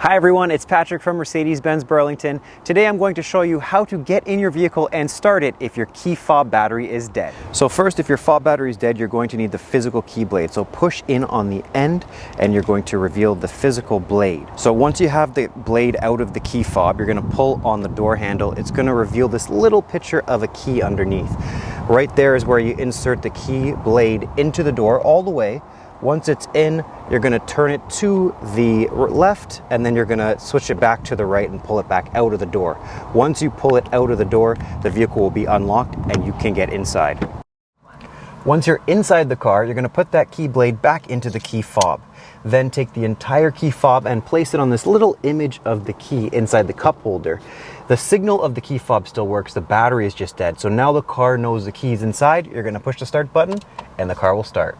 Hi everyone, it's Patrick from Mercedes-Benz Burlington. Today I'm going to show you how to get in your vehicle and start it if your key fob battery is dead. So first, if your fob battery is dead, you're going to need the physical key blade. So push in on the end and you're going to reveal the physical blade. So once you have the blade out of the key fob, you're going to pull on the door handle. It's going to reveal this little picture of a key underneath. Right there is where you insert the key blade into the door all the way. Once it's in, you're going to turn it to the left and then you're going to switch it back to the right and pull it back out of the door. Once you pull it out of the door, the vehicle will be unlocked and you can get inside. Once you're inside the car, you're going to put that key blade back into the key fob. Then take the entire key fob and place it on this little image of the key inside the cup holder. The signal of the key fob still works, the battery is just dead. So now the car knows the key's inside. You're going to push the start button and the car will start.